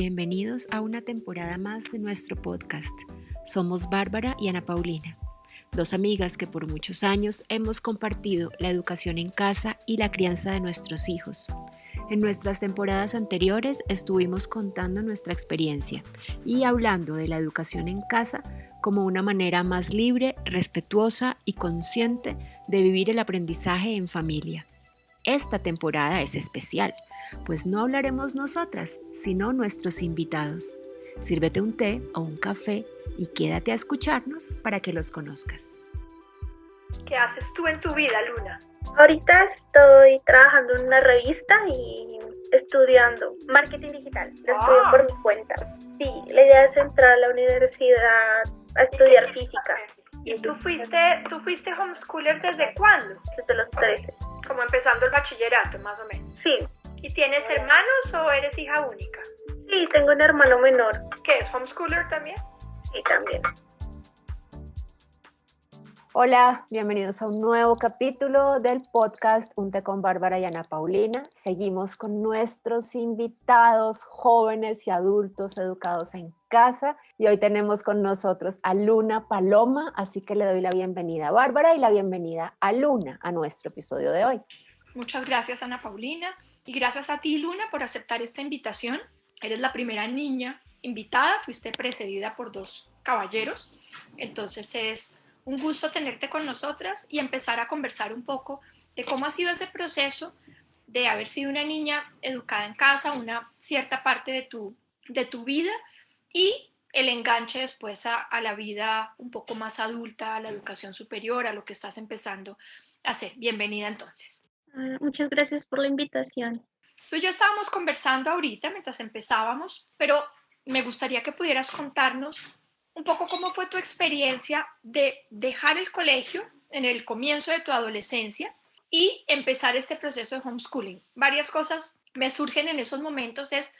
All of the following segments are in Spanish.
Bienvenidos a una temporada más de nuestro podcast. Somos Bárbara y Ana Paulina, dos amigas que por muchos años hemos compartido la educación en casa y la crianza de nuestros hijos. En nuestras temporadas anteriores estuvimos contando nuestra experiencia y hablando de la educación en casa como una manera más libre, respetuosa y consciente de vivir el aprendizaje en familia. Esta temporada es especial, pues no hablaremos nosotras, sino nuestros invitados. Sírvete un té o un café y quédate a escucharnos para que los conozcas. ¿Qué haces tú en tu vida, Luna? Ahorita estoy trabajando en una revista y estudiando marketing digital. Lo estudio por mi cuenta. Sí, la idea es entrar a la universidad a estudiar física. ¿Y tú fuiste homeschooler desde cuándo? Desde los 13. Como empezando el bachillerato, más o menos. Sí. ¿Y tienes hermanos o eres hija única? Sí, tengo un hermano menor. ¿Qué es homeschooler también? Sí, también. Hola, bienvenidos a un nuevo capítulo del podcast Un té con Bárbara y Ana Paulina. Seguimos con nuestros invitados jóvenes y adultos educados en casa y hoy tenemos con nosotros a Luna Paloma, así que le doy la bienvenida a Bárbara y la bienvenida a Luna a nuestro episodio de hoy. Muchas gracias, Ana Paulina, y gracias a ti, Luna, por aceptar esta invitación. Eres la primera niña invitada, fuiste precedida por dos caballeros, entonces es un gusto tenerte con nosotras y empezar a conversar un poco de cómo ha sido ese proceso de haber sido una niña educada en casa, una cierta parte de tu vida y el enganche después a la vida un poco más adulta, a la educación superior, a lo que estás empezando a hacer. Bienvenida entonces. Muchas gracias por la invitación. Tú y yo estábamos conversando ahorita mientras empezábamos, pero me gustaría que pudieras contarnos un poco cómo fue tu experiencia de dejar el colegio en el comienzo de tu adolescencia y empezar este proceso de homeschooling. Varias cosas me surgen en esos momentos, es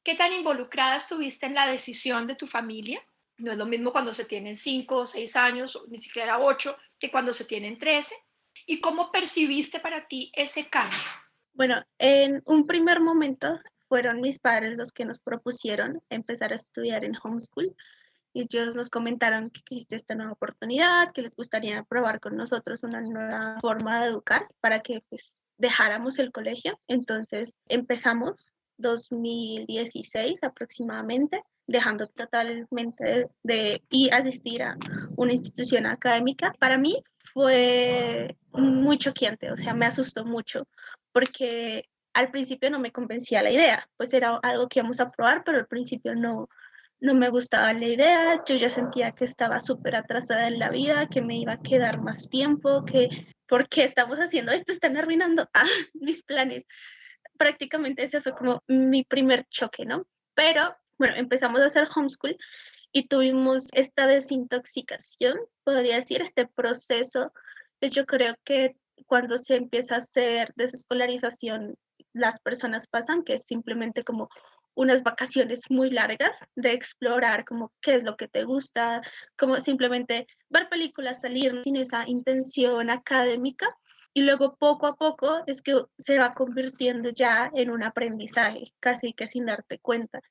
qué tan involucrada estuviste en la decisión de tu familia. No es lo mismo cuando se tienen 5 o 6 años, ni siquiera 8, que cuando se tienen 13. ¿Y cómo percibiste para ti ese cambio? Bueno, en un primer momento fueron mis padres los que nos propusieron empezar a estudiar en homeschool. Y ellos nos comentaron que existe esta nueva oportunidad, que les gustaría probar con nosotros una nueva forma de educar para que pues dejáramos el colegio. Entonces empezamos 2016 aproximadamente, dejando totalmente de y asistir a una institución académica. Para mí fue muy choqueante, o sea, me asustó mucho porque al principio no me convencía la idea, pues era algo que íbamos a probar, pero al principio no me gustaba la idea, yo ya sentía que estaba súper atrasada en la vida, que me iba a quedar más tiempo, que ¿por qué estamos haciendo esto? Están arruinando mis planes. Prácticamente ese fue como mi primer choque, ¿no? Pero bueno, empezamos a hacer homeschool y tuvimos esta desintoxicación, podría decir, este proceso que yo creo que cuando se empieza a hacer desescolarización, las personas pasan, que es simplemente como unas vacaciones muy largas de explorar como qué es lo que te gusta, como simplemente ver películas, salir sin esa intención académica y luego poco a poco es que se va convirtiendo ya en un aprendizaje, casi que sin darte cuenta.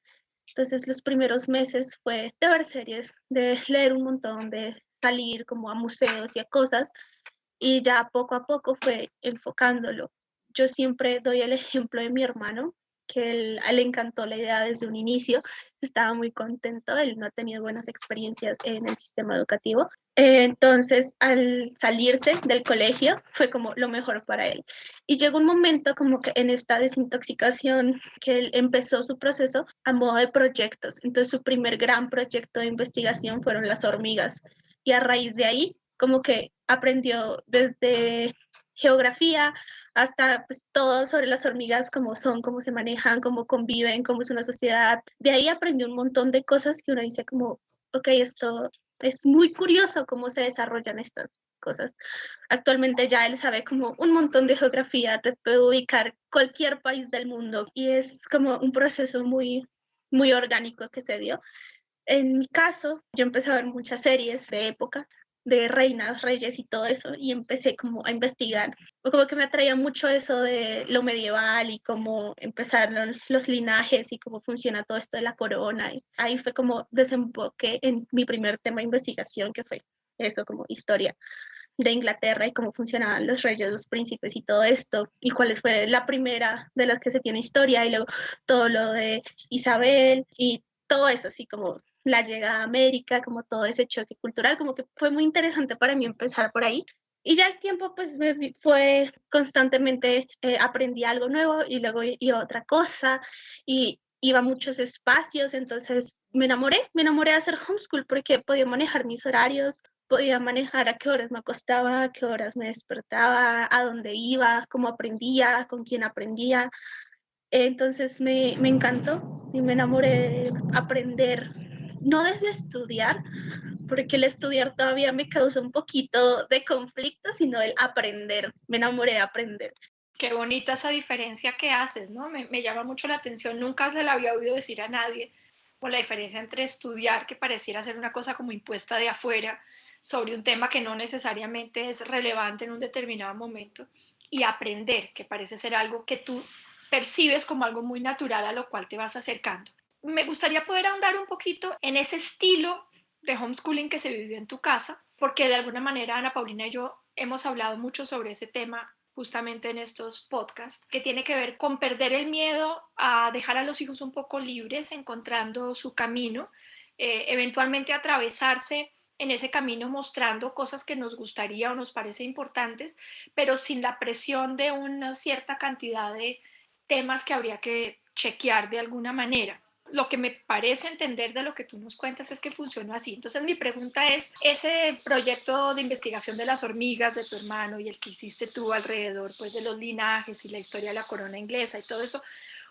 Entonces los primeros meses fue de ver series, de leer un montón, de salir como a museos y a cosas y ya poco a poco fue enfocándolo. Yo siempre doy el ejemplo de mi hermano, que a él le encantó la idea desde un inicio, estaba muy contento, él no ha tenido buenas experiencias en el sistema educativo, entonces al salirse del colegio fue como lo mejor para él. Y llegó un momento como que en esta desintoxicación que él empezó su proceso a modo de proyectos, entonces su primer gran proyecto de investigación fueron las hormigas y a raíz de ahí como que aprendió desde geografía hasta pues, todo sobre las hormigas, cómo son, cómo se manejan, cómo conviven, cómo es una sociedad. De ahí aprendió un montón de cosas que uno dice como, ok, esto es muy curioso cómo se desarrollan estas cosas. Actualmente ya él sabe como un montón de geografía, te puede ubicar cualquier país del mundo y es como un proceso muy orgánico que se dio. En mi caso, yo empecé a ver muchas series de época, de reinas, reyes y todo eso, y empecé como a investigar. Como que me atraía mucho eso de lo medieval y cómo empezaron los linajes y cómo funciona todo esto de la corona. Y ahí fue como desemboqué en mi primer tema de investigación, que fue eso, como historia de Inglaterra y cómo funcionaban los reyes, los príncipes y todo esto, y cuál fue la primera de las que se tiene historia, y luego todo lo de Isabel y todo eso, así como la llegada a América, como todo ese choque cultural, como que fue muy interesante para mí empezar por ahí. Y ya el tiempo pues fue constantemente, aprendí algo nuevo y luego iba a otra cosa y iba a muchos espacios, entonces me enamoré de hacer homeschool porque podía manejar mis horarios, podía manejar a qué horas me acostaba, a qué horas me despertaba, a dónde iba, cómo aprendía, con quién aprendía. Entonces me encantó y me enamoré de aprender, no desde estudiar, porque el estudiar todavía me causa un poquito de conflicto, sino el aprender. Me enamoré de aprender. Qué bonita esa diferencia que haces, ¿no? Me llama mucho la atención, nunca se la había oído decir a nadie, por la diferencia entre estudiar, que pareciera ser una cosa como impuesta de afuera, sobre un tema que no necesariamente es relevante en un determinado momento, y aprender, que parece ser algo que tú percibes como algo muy natural a lo cual te vas acercando. Me gustaría poder ahondar un poquito en ese estilo de homeschooling que se vivió en tu casa, porque de alguna manera Ana Paulina y yo hemos hablado mucho sobre ese tema justamente en estos podcasts, que tiene que ver con perder el miedo a dejar a los hijos un poco libres, encontrando su camino, eventualmente atravesarse en ese camino mostrando cosas que nos gustaría o nos parece importantes, pero sin la presión de una cierta cantidad de temas que habría que chequear de alguna manera. Lo que me parece entender de lo que tú nos cuentas es que funcionó así. Entonces mi pregunta es, ese proyecto de investigación de las hormigas de tu hermano y el que hiciste tú alrededor pues, de los linajes y la historia de la corona inglesa y todo eso,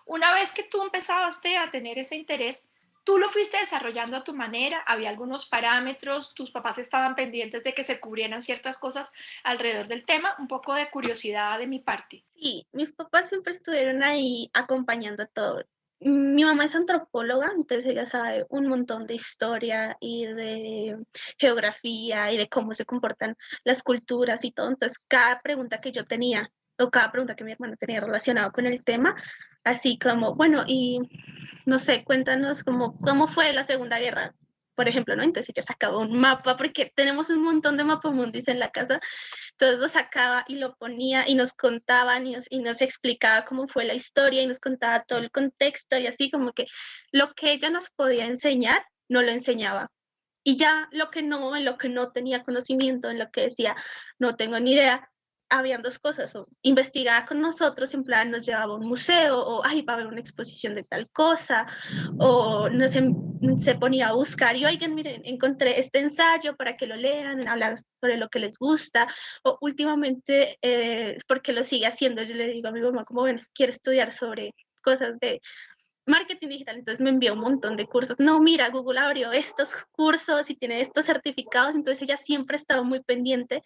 una vez que tú empezaste a tener ese interés, tú lo fuiste desarrollando a tu manera, había algunos parámetros, tus papás estaban pendientes de que se cubrieran ciertas cosas alrededor del tema, un poco de curiosidad de mi parte. Sí, mis papás siempre estuvieron ahí acompañando todo. Mi mamá es antropóloga, entonces ella sabe un montón de historia y de geografía y de cómo se comportan las culturas y todo. Entonces, cada pregunta que yo tenía o cada pregunta que mi hermana tenía relacionado con el tema, así como, bueno, y no sé, cuéntanos cómo fue la Segunda Guerra, por ejemplo, ¿no? Entonces ella sacaba un mapa, porque tenemos un montón de mapamundis en la casa, entonces lo sacaba y lo ponía y nos contaban y nos explicaba cómo fue la historia y nos contaba todo el contexto y así como que lo que ella nos podía enseñar, no lo enseñaba. Y ya en lo que no tenía conocimiento, en lo que decía, no tengo ni idea, habían dos cosas, o investigaba con nosotros, en plan nos llevaba a un museo, o ay, va a haber una exposición de tal cosa, o se ponía a buscar y oigan, miren, encontré este ensayo para que lo lean, hablar sobre lo que les gusta, o últimamente, porque lo sigue haciendo, yo le digo a mi mamá, como bueno, quiero estudiar sobre cosas de marketing digital, entonces me envió un montón de cursos. No, mira, Google abrió estos cursos y tiene estos certificados, entonces ella siempre ha estado muy pendiente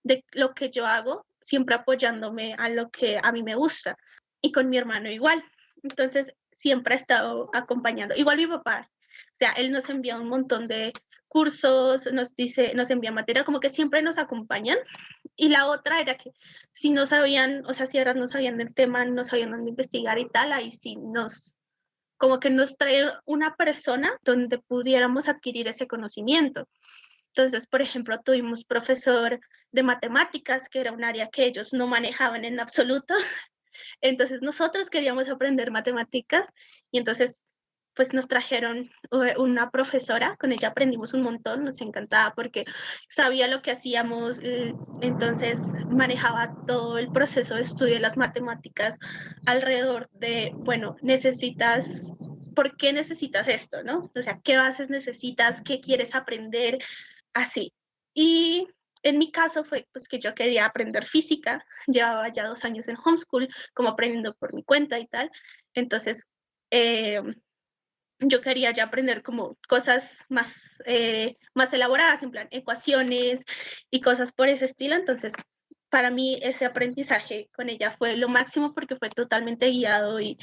de lo que yo hago, siempre apoyándome a lo que a mí me gusta. Y con mi hermano igual. Entonces siempre ha estado acompañando. Igual mi papá, o sea, él nos envía un montón de cursos, nos envía material, como que siempre nos acompañan. Y la otra era que si no sabían, o sea, si ahora no sabían del tema, no sabían dónde investigar y tal, ahí sí como que nos trae una persona donde pudiéramos adquirir ese conocimiento. Entonces, por ejemplo, tuvimos profesor de matemáticas, que era un área que ellos no manejaban en absoluto. Entonces, nosotros queríamos aprender matemáticas y entonces, pues nos trajeron una profesora, con ella aprendimos un montón, nos encantaba porque sabía lo que hacíamos, entonces manejaba todo el proceso de estudio de las matemáticas alrededor de, bueno, ¿por qué necesitas esto, no? O sea, ¿qué bases necesitas? ¿Qué quieres aprender? Así. Y en mi caso fue pues que yo quería aprender física, llevaba ya 2 años en homeschool, como aprendiendo por mi cuenta y tal. Entonces, eh, yo quería ya aprender como cosas más elaboradas, en plan ecuaciones y cosas por ese estilo. Entonces, para mí ese aprendizaje con ella fue lo máximo porque fue totalmente guiado y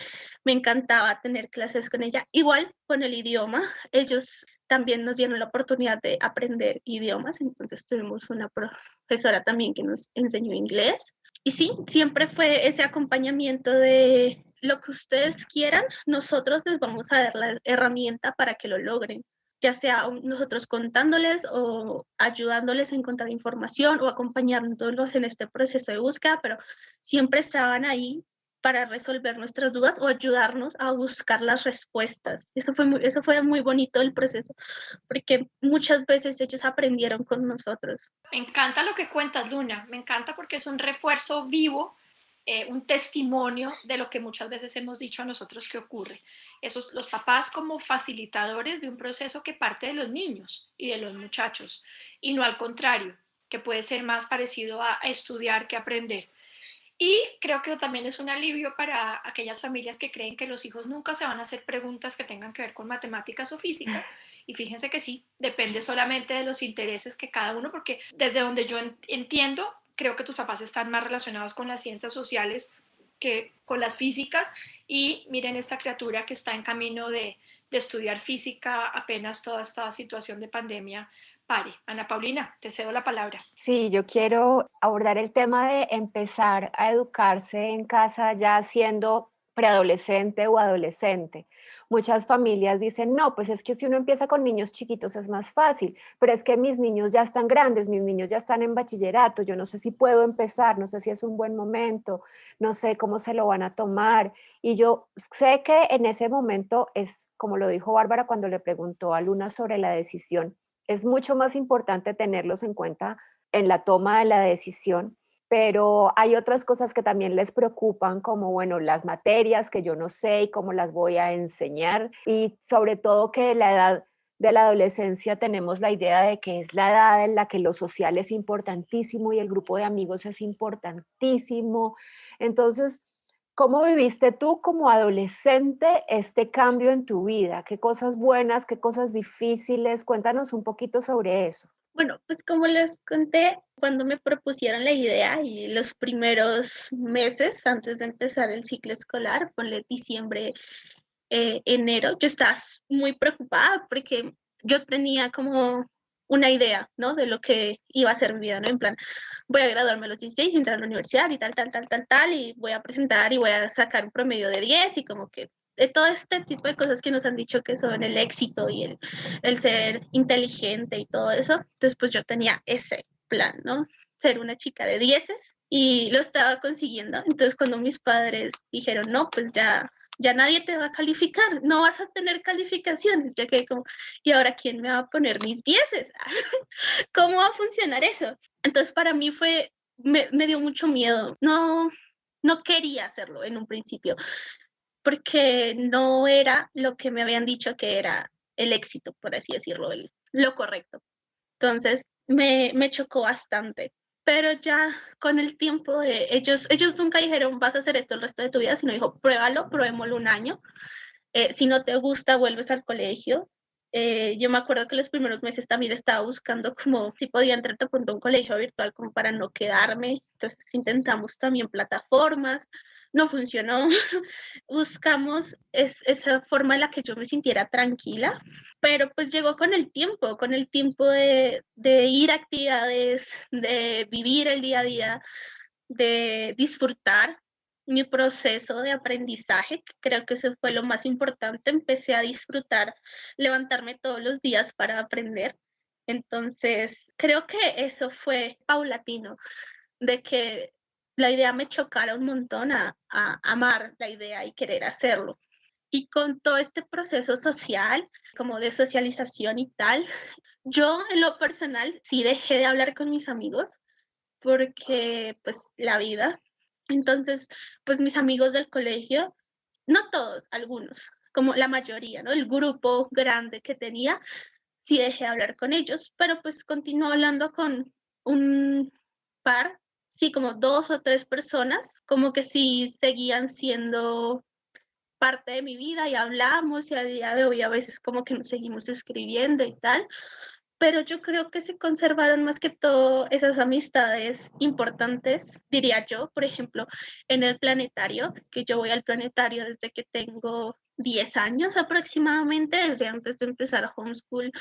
me encantaba tener clases con ella. Igual con el idioma, ellos también nos dieron la oportunidad de aprender idiomas, entonces tuvimos una profesora también que nos enseñó inglés. Y sí, siempre fue ese acompañamiento de lo que ustedes quieran, nosotros les vamos a dar la herramienta para que lo logren, ya sea nosotros contándoles o ayudándoles a encontrar información o acompañándolos en este proceso de búsqueda, pero siempre estaban ahí para resolver nuestras dudas o ayudarnos a buscar las respuestas. Eso fue muy bonito el proceso, porque muchas veces ellos aprendieron con nosotros. Me encanta lo que cuentas, Luna, me encanta porque es un refuerzo vivo, un testimonio de lo que muchas veces hemos dicho a nosotros que ocurre. Esos, los papás como facilitadores de un proceso que parte de los niños y de los muchachos, y no al contrario, que puede ser más parecido a estudiar que aprender. Y creo que también es un alivio para aquellas familias que creen que los hijos nunca se van a hacer preguntas que tengan que ver con matemáticas o física. Y fíjense que sí, depende solamente de los intereses que cada uno, porque desde donde yo entiendo, creo que tus papás están más relacionados con las ciencias sociales que con las físicas. Y miren esta criatura que está en camino de estudiar física apenas toda esta situación de pandemia pare. Ana Paulina, te cedo la palabra. Sí, yo quiero abordar el tema de empezar a educarse en casa ya siendo preadolescente o adolescente. Muchas familias dicen, no, pues es que si uno empieza con niños chiquitos es más fácil, pero es que mis niños ya están grandes, mis niños ya están en bachillerato, yo no sé si puedo empezar, no sé si es un buen momento, no sé cómo se lo van a tomar. Y yo sé que en ese momento es, como lo dijo Bárbara cuando le preguntó a Luna sobre la decisión, es mucho más importante tenerlos en cuenta en la toma de la decisión, pero hay otras cosas que también les preocupan, como, bueno, las materias que yo no sé y cómo las voy a enseñar, y sobre todo que la edad de la adolescencia tenemos la idea de que es la edad en la que lo social es importantísimo y el grupo de amigos es importantísimo. Entonces, ¿cómo viviste tú como adolescente este cambio en tu vida? ¿Qué cosas buenas, qué cosas difíciles? Cuéntanos un poquito sobre eso. Bueno, pues como les conté, cuando me propusieron la idea y los primeros meses antes de empezar el ciclo escolar, ponle diciembre, enero, yo estaba muy preocupada porque yo tenía como una idea, ¿no? De lo que iba a ser mi vida, ¿no? En plan, voy a graduarme a los 16, entrar a la universidad y tal, y voy a presentar y voy a sacar un promedio de 10 y como que de todo este tipo de cosas que nos han dicho que son el éxito y el ser inteligente y todo eso. Entonces, pues yo tenía ese plan, ¿no? Ser una chica de 10 y lo estaba consiguiendo. Entonces, cuando mis padres dijeron, no, pues ya nadie te va a calificar, no vas a tener calificaciones, ya que como, ¿y ahora quién me va a poner mis 10? ¿Cómo va a funcionar eso? Entonces para mí me dio mucho miedo, no quería hacerlo en un principio, porque no era lo que me habían dicho que era el éxito, por así decirlo, lo correcto. Entonces me chocó bastante. Pero ya con el tiempo de ellos nunca dijeron vas a hacer esto el resto de tu vida, sino dijo pruébalo, probémoslo un año. Si no te gusta, vuelves al colegio. Yo me acuerdo que los primeros meses también estaba buscando como si podía entrar de pronto a un colegio virtual como para no quedarme. Entonces intentamos también plataformas, no funcionó. Buscamos esa forma en la que yo me sintiera tranquila, pero pues llegó con el tiempo de ir a actividades, de vivir el día a día, de disfrutar mi proceso de aprendizaje, que creo que eso fue lo más importante. Empecé a disfrutar levantarme todos los días para aprender. Entonces, creo que eso fue paulatino, de que la idea me chocara un montón a amar la idea y querer hacerlo. Y con todo este proceso social, como de socialización y tal, yo en lo personal sí dejé de hablar con mis amigos porque pues la vida. Entonces, pues mis amigos del colegio, no todos, algunos, como la mayoría, ¿no? El grupo grande que tenía, sí dejé hablar con ellos, pero pues continué hablando con un par, sí, como dos o tres personas, como que sí seguían siendo parte de mi vida y hablamos y a día de hoy a veces como que nos seguimos escribiendo y tal, pero yo creo que se conservaron más que todo esas amistades importantes, diría yo, por ejemplo, en el planetario, que yo voy al planetario desde que tengo 10 años aproximadamente, desde antes de empezar homeschool,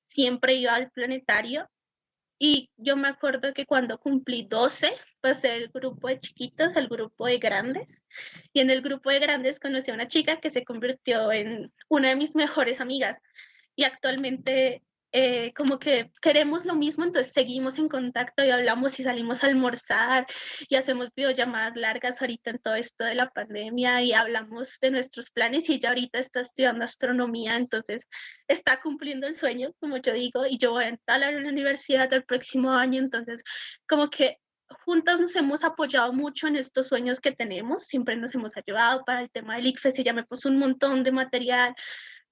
siempre iba al planetario. Y yo me acuerdo que cuando cumplí 12, pasé del grupo de chiquitos al grupo de grandes. Y en el grupo de grandes conocí a una chica que se convirtió en una de mis mejores amigas. Y actualmente como que queremos lo mismo, entonces seguimos en contacto y hablamos y salimos a almorzar y hacemos videollamadas largas ahorita en todo esto de la pandemia y hablamos de nuestros planes y ella ahorita está estudiando astronomía, entonces está cumpliendo el sueño, como yo digo, y yo voy a entrar a la universidad el próximo año, entonces como que juntas nos hemos apoyado mucho en estos sueños que tenemos, siempre nos hemos ayudado para el tema del ICFES, ella me puso un montón de material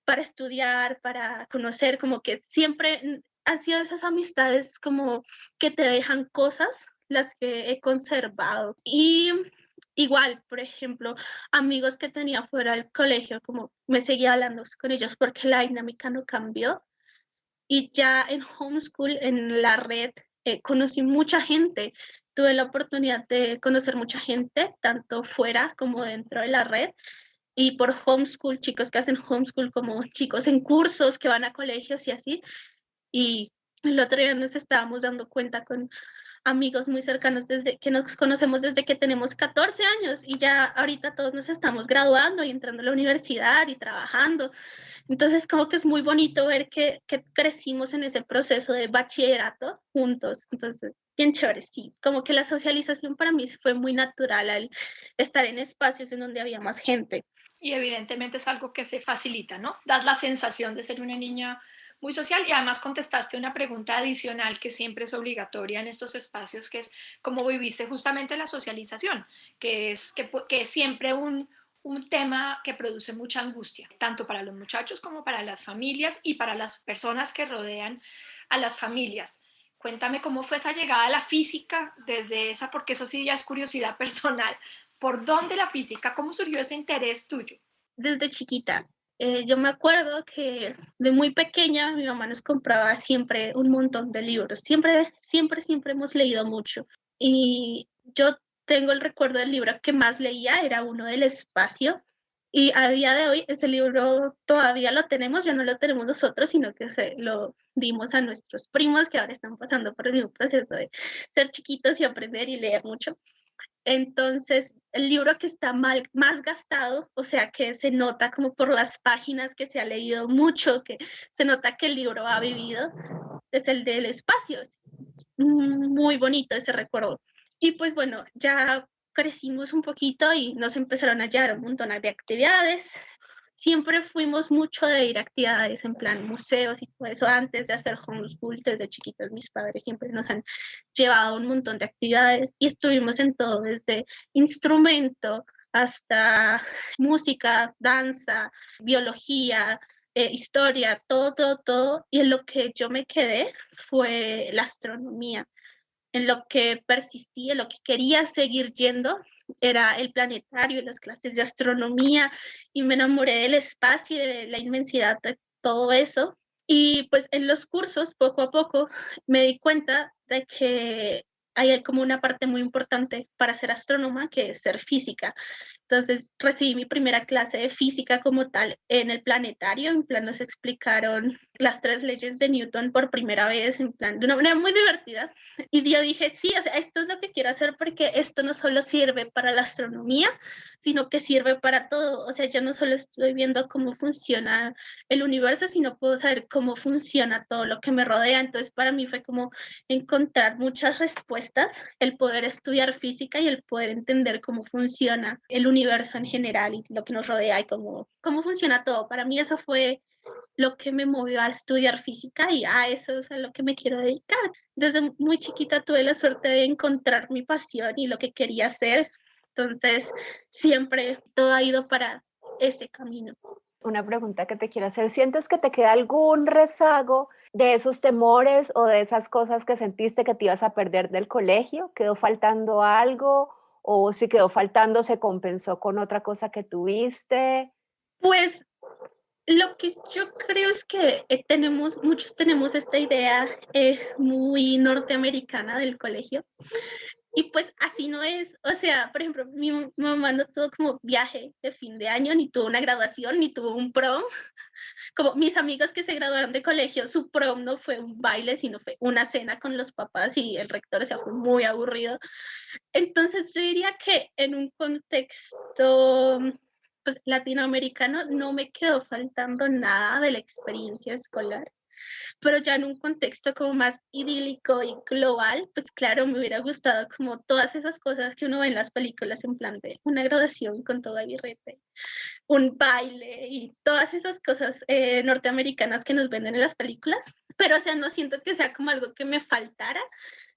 para estudiar, para conocer, como que siempre han sido esas amistades como que te dejan cosas, las que he conservado. Y igual, por ejemplo, amigos que tenía fuera del colegio, como me seguía hablando con ellos porque la dinámica no cambió. Y ya en homeschool, en la red, conocí mucha gente. Tuve la oportunidad de conocer mucha gente, tanto fuera como dentro de la red y por homeschool, chicos que hacen homeschool como chicos en cursos que van a colegios y así. Y el otro día nos estábamos dando cuenta con amigos muy cercanos desde que nos conocemos desde que tenemos 14 años y ya ahorita todos nos estamos graduando y entrando a la universidad y trabajando. Entonces como que es muy bonito ver que crecimos en ese proceso de bachillerato juntos. Entonces, bien chévere, sí. Como que la socialización para mí fue muy natural al estar en espacios en donde había más gente. Y evidentemente es algo que se facilita, ¿no? Das la sensación de ser una niña muy social y además contestaste una pregunta adicional que siempre es obligatoria en estos espacios, que es cómo viviste justamente la socialización, que es siempre un tema que produce mucha angustia, tanto para los muchachos como para las familias y para las personas que rodean a las familias. Cuéntame cómo fue esa llegada a la física desde esa, porque eso sí ya es curiosidad personal. ¿Por dónde la física? ¿Cómo surgió ese interés tuyo? Desde chiquita. Yo me acuerdo que de muy pequeña mi mamá nos compraba siempre un montón de libros. Siempre, siempre, siempre hemos leído mucho. Y yo tengo el recuerdo del libro que más leía, era uno del espacio. Y a día de hoy ese libro todavía lo tenemos, ya no lo tenemos nosotros, sino que se lo dimos a nuestros primos que ahora están pasando por el mismo proceso de ser chiquitos y aprender y leer mucho. Entonces, el libro que está más gastado, o sea, que se nota como por las páginas que se ha leído mucho, que se nota que el libro ha vivido, es el del espacio. Es muy bonito ese recuerdo. Y pues bueno, ya crecimos un poquito y nos empezaron a llegar un montón de actividades. Siempre fuimos mucho de ir a actividades en plan museos y todo eso. Antes de hacer homeschool, desde chiquitos mis padres siempre nos han llevado un montón de actividades y estuvimos en todo, desde instrumento hasta música, danza, biología, historia, todo, todo, todo. Y en lo que yo me quedé fue la astronomía. En lo que persistí, en lo que quería seguir yendo, era el planetario y las clases de astronomía y me enamoré del espacio y de la inmensidad de todo eso. Y pues en los cursos, poco a poco, me di cuenta de que hay como una parte muy importante para ser astrónoma, que es ser física. Entonces recibí mi primera clase de física como tal en el planetario, en plan nos explicaron las 3 leyes de Newton por primera vez, en plan de una manera muy divertida. Y yo dije, sí, o sea, esto es lo que quiero hacer porque esto no solo sirve para la astronomía, sino que sirve para todo. O sea, yo no solo estoy viendo cómo funciona el universo, sino puedo saber cómo funciona todo lo que me rodea. Entonces, para mí fue como encontrar muchas respuestas, el poder estudiar física y el poder entender cómo funciona el universo en general y lo que nos rodea y cómo funciona todo. Para mí eso fue lo que me movió a estudiar física y a eso es a lo que me quiero dedicar. Desde muy chiquita tuve la suerte de encontrar mi pasión y lo que quería hacer, entonces siempre todo ha ido para ese camino. Una pregunta que te quiero hacer, ¿sientes que te queda algún rezago de esos temores o de esas cosas que sentiste que te ibas a perder del colegio? ¿Quedó faltando algo? ¿O si quedó faltando se compensó con otra cosa que tuviste? Pues lo que yo creo es que muchos tenemos esta idea muy norteamericana del colegio, Y pues así no es, o sea, por ejemplo, mi mamá no tuvo como viaje de fin de año, ni tuvo una graduación, ni tuvo un prom. Como mis amigos que se graduaron de colegio, su prom no fue un baile, sino fue una cena con los papás y el rector, o sea, fue muy aburrido. Entonces yo diría que en un contexto pues latinoamericano no me quedó faltando nada de la experiencia escolar, pero ya en un contexto como más idílico y global, pues claro, me hubiera gustado como todas esas cosas que uno ve en las películas, en plan de una graduación con todo birrete, un baile y todas esas cosas norteamericanas que nos venden en las películas, pero o sea, no siento que sea como algo que me faltara,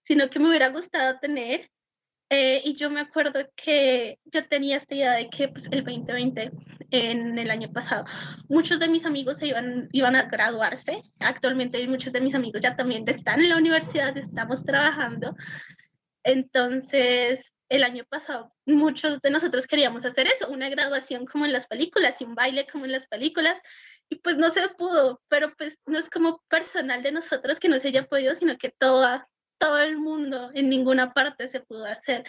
sino que me hubiera gustado tener. Y yo me acuerdo que yo tenía esta idea de que pues, el 2020, en el año pasado, muchos de mis amigos iban a graduarse. Actualmente muchos de mis amigos ya también están en la universidad, estamos trabajando. Entonces, el año pasado, muchos de nosotros queríamos hacer eso, una graduación como en las películas y un baile como en las películas. Y pues no se pudo, pero pues no es como personal de nosotros que no se haya podido, sino que todo el mundo en ninguna parte se pudo hacer.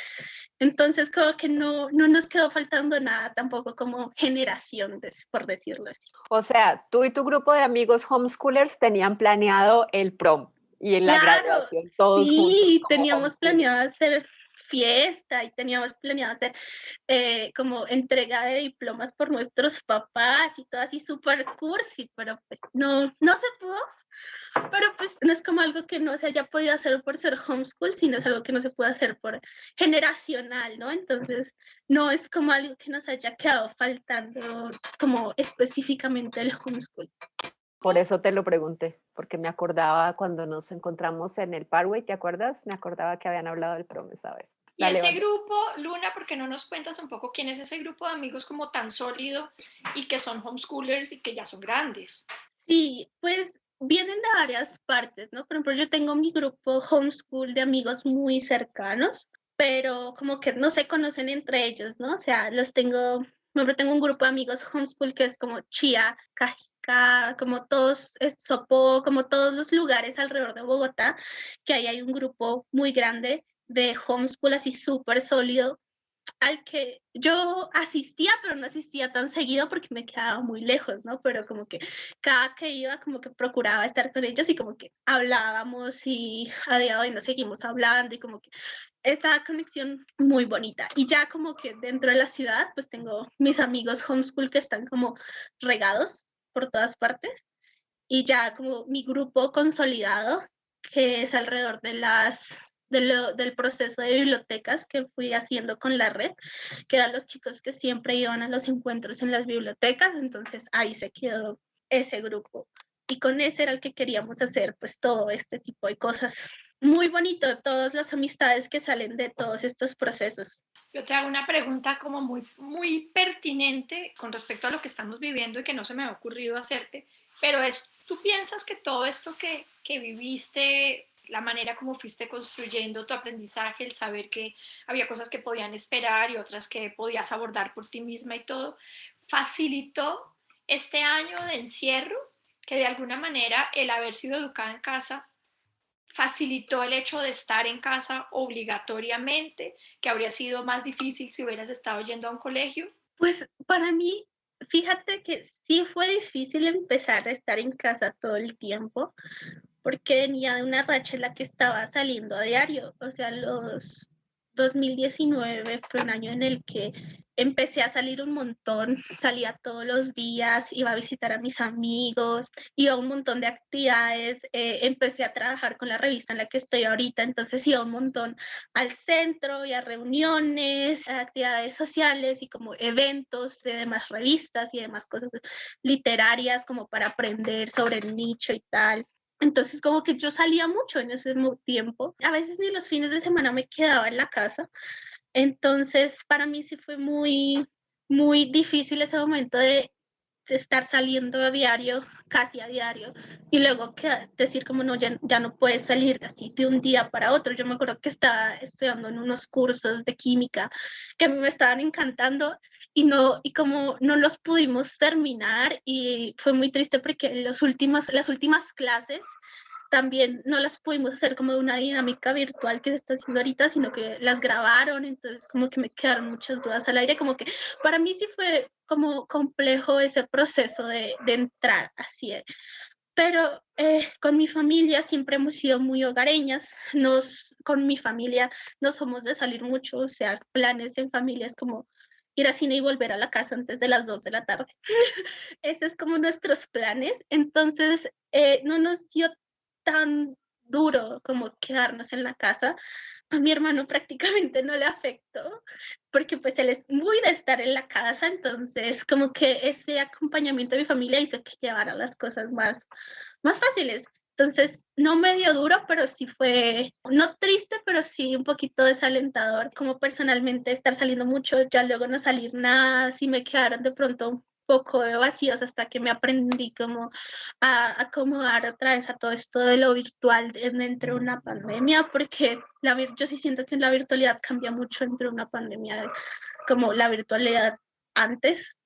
Entonces, como que no nos quedó faltando nada tampoco como generación, por decirlo así. O sea, tú y tu grupo de amigos homeschoolers tenían planeado el prom y en la Claro, graduación todos juntos sí, como teníamos homeschoolers. planeado hacer fiesta y teníamos planeado hacer como entrega de diplomas por nuestros papás y todo así súper cursi, pero pues no se pudo, pero pues no es como algo que no se haya podido hacer por ser homeschool, sino es algo que no se puede hacer por generacional, ¿no? Entonces no es como algo que nos haya quedado faltando como específicamente el homeschool. Por eso te lo pregunté, porque me acordaba cuando nos encontramos en el Parkway, ¿te acuerdas? Me acordaba que habían hablado del prom esa vez. Y Dale, ese vale. grupo, Luna, ¿por qué no nos cuentas un poco quién es ese grupo de amigos como tan sólido y que son homeschoolers y que ya son grandes? Sí, pues vienen de varias partes, ¿no? Por ejemplo, yo tengo mi grupo homeschool de amigos muy cercanos, pero como que no se conocen entre ellos, ¿no? O sea, por ejemplo, tengo un grupo de amigos homeschool que es como Chía, Cajica, como todos, Sopó, como todos los lugares alrededor de Bogotá, que ahí hay un grupo muy grande de homeschool así súper sólido al que yo asistía, pero no asistía tan seguido porque me quedaba muy lejos, ¿no? Pero como que cada que iba, como que procuraba estar con ellos y como que hablábamos y a día de hoy nos seguimos hablando y como que esa conexión muy bonita. Y ya como que dentro de la ciudad, pues tengo mis amigos homeschool que están como regados por todas partes y ya como mi grupo consolidado, que es alrededor del proceso de bibliotecas que fui haciendo con la red, que eran los chicos que siempre iban a los encuentros en las bibliotecas, entonces ahí se quedó ese grupo. Y con ese era el que queríamos hacer pues todo este tipo de cosas. Muy bonito, todas las amistades que salen de todos estos procesos. Yo te hago una pregunta como muy pertinente con respecto a lo que estamos viviendo y que no se me ha ocurrido hacerte, pero ¿tú piensas que todo esto que viviste, la manera como fuiste construyendo tu aprendizaje, el saber que había cosas que podían esperar y otras que podías abordar por ti misma y todo, facilitó este año de encierro, que de alguna manera el haber sido educada en casa facilitó el hecho de estar en casa obligatoriamente, que habría sido más difícil si hubieras estado yendo a un colegio? Pues para mí, fíjate que sí fue difícil empezar a estar en casa todo el tiempo, porque venía de una racha en la que estaba saliendo a diario. O sea, 2019 fue un año en el que empecé a salir un montón, salía todos los días, iba a visitar a mis amigos, iba a un montón de actividades, empecé a trabajar con la revista en la que estoy ahorita, entonces iba un montón al centro y a reuniones, a actividades sociales y como eventos de demás revistas y demás cosas literarias como para aprender sobre el nicho y tal. Entonces, como que yo salía mucho en ese tiempo. A veces ni los fines de semana me quedaba en la casa. Entonces, para mí sí fue muy difícil ese momento de estar saliendo a diario, casi a diario, y luego decir como no, ya no puedes salir así de un día para otro. Yo me acuerdo que estaba estudiando en unos cursos de química que a mí me estaban encantando y como no los pudimos terminar y fue muy triste porque las últimas clases también no las pudimos hacer como de una dinámica virtual que se está haciendo ahorita, sino que las grabaron, entonces como que me quedaron muchas dudas al aire, como que para mí sí fue como complejo ese proceso de entrar así. Pero con mi familia siempre hemos sido muy hogareñas, con mi familia no somos de salir mucho, o sea, planes en familia es como ir al cine y volver a la casa antes de las 2 de la tarde. Este es como nuestros planes, entonces no nos dio tan duro como quedarnos en la casa. A mi hermano prácticamente no le afectó, porque pues él es muy de estar en la casa, entonces como que ese acompañamiento de mi familia hizo que llevara las cosas más fáciles. Entonces, no me dio duro, pero sí fue, no triste, pero sí un poquito desalentador, como personalmente estar saliendo mucho, ya luego no salir nada, sí me quedaron de pronto un poco de vacíos hasta que me aprendí como a acomodar otra vez a todo esto de lo virtual dentro de una pandemia, porque yo sí siento que la virtualidad cambia mucho entre una pandemia, como la virtualidad antes.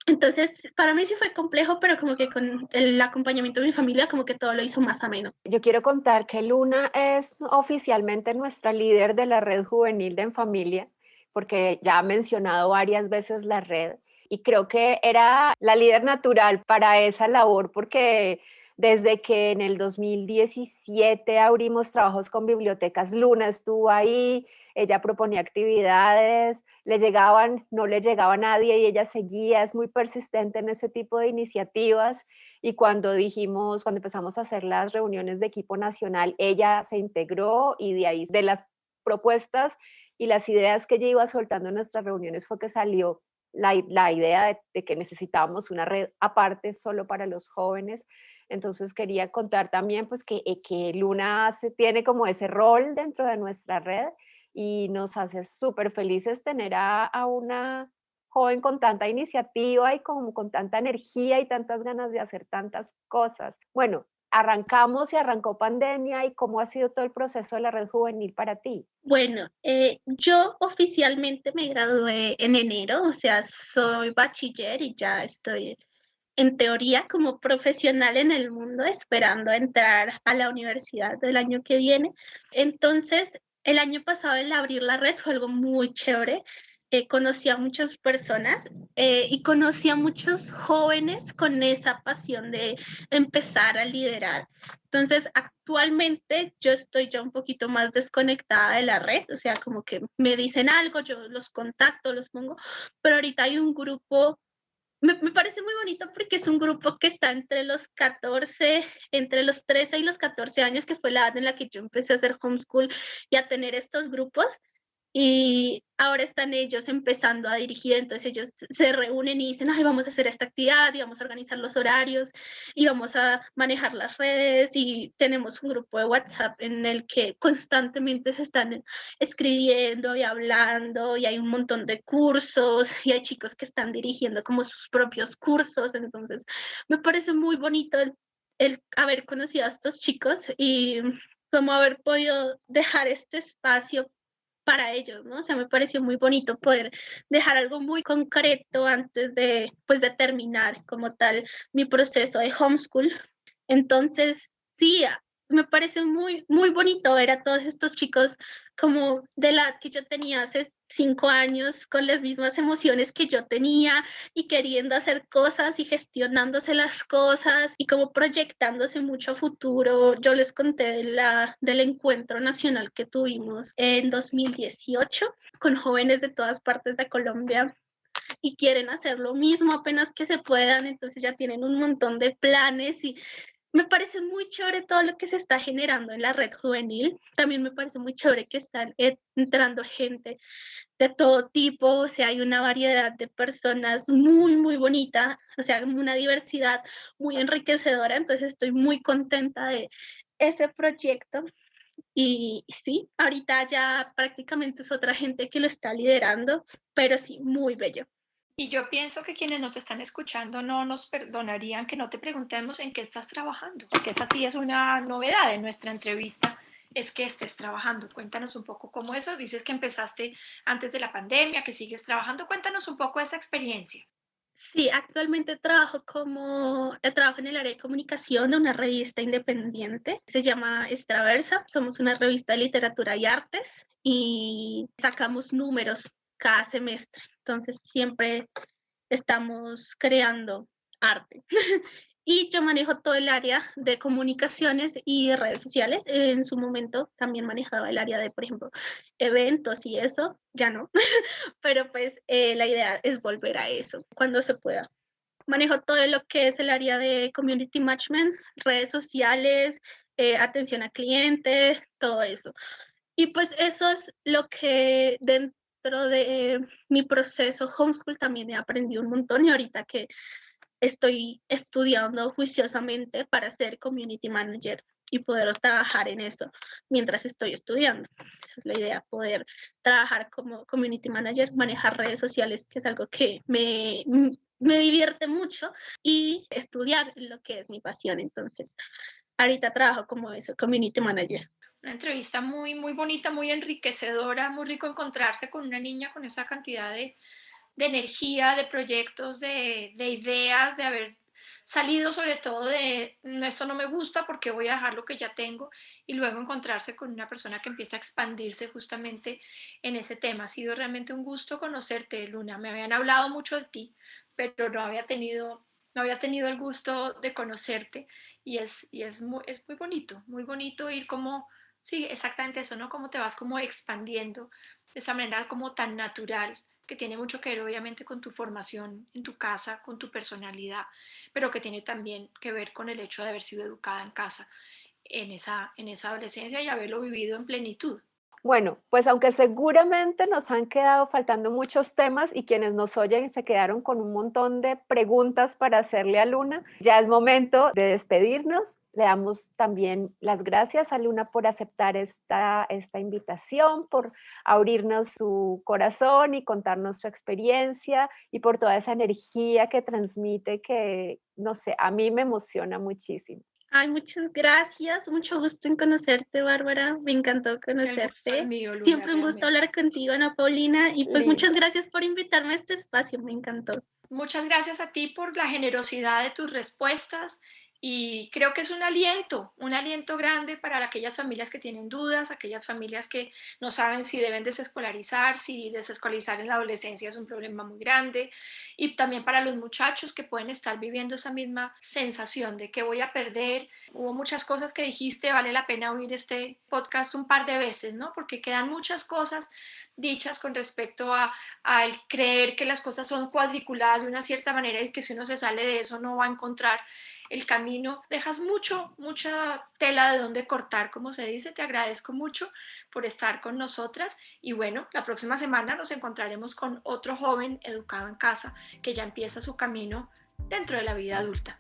Entonces, para mí sí fue complejo, pero como que con el acompañamiento de mi familia, como que todo lo hizo más ameno. Yo quiero contar que Luna es oficialmente nuestra líder de la red juvenil de En Familia, porque ya ha mencionado varias veces la red y creo que era la líder natural para esa labor porque desde que en el 2017 abrimos trabajos con bibliotecas, Luna estuvo ahí, ella proponía actividades, le llegaban, no le llegaba a nadie y ella seguía, es muy persistente en ese tipo de iniciativas. Y cuando empezamos a hacer las reuniones de equipo nacional, ella se integró y de ahí, de las propuestas y las ideas que ella iba soltando en nuestras reuniones, fue que salió la idea de que necesitábamos una red aparte solo para los jóvenes. Entonces quería contar también pues que Luna tiene como ese rol dentro de nuestra red y nos hace súper felices tener a una joven con tanta iniciativa y con tanta energía y tantas ganas de hacer tantas cosas. Bueno, arrancamos y arrancó pandemia y cómo ha sido todo el proceso de la red juvenil para ti. Bueno, yo oficialmente me gradué en enero, o sea, soy bachiller y ya estoy en teoría como profesional en el mundo, esperando entrar a la universidad del año que viene. Entonces, el año pasado el abrir la red fue algo muy chévere. Conocí a muchas personas y conocí a muchos jóvenes con esa pasión de empezar a liderar. Entonces, actualmente yo estoy ya un poquito más desconectada de la red, o sea, como que me dicen algo, yo los contacto, los pongo, pero ahorita hay un grupo, me parece muy bonito porque es un grupo que está entre los 13 y los 14 años, que fue la edad en la que yo empecé a hacer homeschool y a tener estos grupos. Y ahora están ellos empezando a dirigir, entonces ellos se reúnen y dicen, ay, vamos a hacer esta actividad y vamos a organizar los horarios y vamos a manejar las redes y tenemos un grupo de WhatsApp en el que constantemente se están escribiendo y hablando y hay un montón de cursos y hay chicos que están dirigiendo como sus propios cursos, entonces me parece muy bonito el haber conocido a estos chicos y como haber podido dejar este espacio para ellos, ¿no? O sea, me pareció muy bonito poder dejar algo muy concreto antes de, pues, de terminar como tal mi proceso de homeschool. Entonces, sí, me parece muy bonito ver a todos estos chicos como de la edad que yo tenía hace 5 años, con las mismas emociones que yo tenía y queriendo hacer cosas y gestionándose las cosas y como proyectándose mucho a futuro. Yo les conté del encuentro nacional que tuvimos en 2018 con jóvenes de todas partes de Colombia y quieren hacer lo mismo apenas que se puedan, entonces ya tienen un montón de planes y me parece muy chévere todo lo que se está generando en la red juvenil. También me parece muy chévere que están entrando gente de todo tipo, o sea, hay una variedad de personas muy bonita, o sea, una diversidad muy enriquecedora, entonces estoy muy contenta de ese proyecto. Y sí, ahorita ya prácticamente es otra gente que lo está liderando, pero sí, muy bello. Y yo pienso que quienes nos están escuchando no nos perdonarían que no te preguntemos en qué estás trabajando, porque esa sí es una novedad de nuestra entrevista, es que estés trabajando. Cuéntanos un poco cómo eso, dices que empezaste antes de la pandemia, que sigues trabajando, cuéntanos un poco esa experiencia. Sí, actualmente trabajo en el área de comunicación de una revista independiente, se llama Extraversa, somos una revista de literatura y artes y sacamos números cada semestre, entonces siempre estamos creando arte. Y yo manejo todo el área de comunicaciones y de redes sociales. En su momento también manejaba el área de, por ejemplo, eventos y eso, ya no, pero pues la idea es volver a eso cuando se pueda. Manejo todo lo que es el área de community management, redes sociales, atención a clientes, todo eso. Y pues eso es lo que dentro de mi proceso homeschool también he aprendido un montón y ahorita que estoy estudiando juiciosamente para ser community manager y poder trabajar en eso mientras estoy estudiando. Esa es la idea, poder trabajar como community manager, manejar redes sociales, que es algo que me divierte mucho, y estudiar lo que es mi pasión. Entonces, ahorita trabajo como eso, community manager. Una entrevista muy, muy bonita, muy enriquecedora, muy rico encontrarse con una niña con esa cantidad de energía, de proyectos, de ideas, de haber salido sobre todo de esto no me gusta porque voy a dejar lo que ya tengo y luego encontrarse con una persona que empieza a expandirse justamente en ese tema. Ha sido realmente un gusto conocerte, Luna. Me habían hablado mucho de ti, pero no había tenido el gusto de conocerte y es muy bonito ir como, sí, exactamente eso, ¿no? Cómo te vas como expandiendo de esa manera como tan natural, que tiene mucho que ver obviamente con tu formación en tu casa, con tu personalidad, pero que tiene también que ver con el hecho de haber sido educada en casa en esa adolescencia y haberlo vivido en plenitud. Bueno, pues aunque seguramente nos han quedado faltando muchos temas y quienes nos oyen se quedaron con un montón de preguntas para hacerle a Luna, ya es momento de despedirnos. Le damos también las gracias a Luna por aceptar esta invitación, por abrirnos su corazón y contarnos su experiencia y por toda esa energía que transmite que, no sé, a mí me emociona muchísimo. Ay, muchas gracias, mucho gusto en conocerte, Bárbara, me encantó El gusto es conocerte. mío, Luna, Siempre un gusto realmente. hablar contigo, Ana Paulina, y pues muchas Listo. gracias por invitarme a este espacio, me encantó. Muchas gracias a ti por la generosidad de tus respuestas y creo que es un aliento grande para aquellas familias que tienen dudas, aquellas familias que no saben si deben desescolarizar, si desescolarizar en la adolescencia es un problema muy grande y también para los muchachos que pueden estar viviendo esa misma sensación de que voy a perder. Hubo muchas cosas que dijiste, vale la pena oír este podcast un par de veces, ¿no? Porque quedan muchas cosas dichas con respecto al creer que las cosas son cuadriculadas de una cierta manera y que si uno se sale de eso no va a encontrar el camino. Dejas mucha tela de donde cortar, como se dice. Te agradezco mucho por estar con nosotras y bueno, la próxima semana nos encontraremos con otro joven educado en casa que ya empieza su camino dentro de la vida adulta.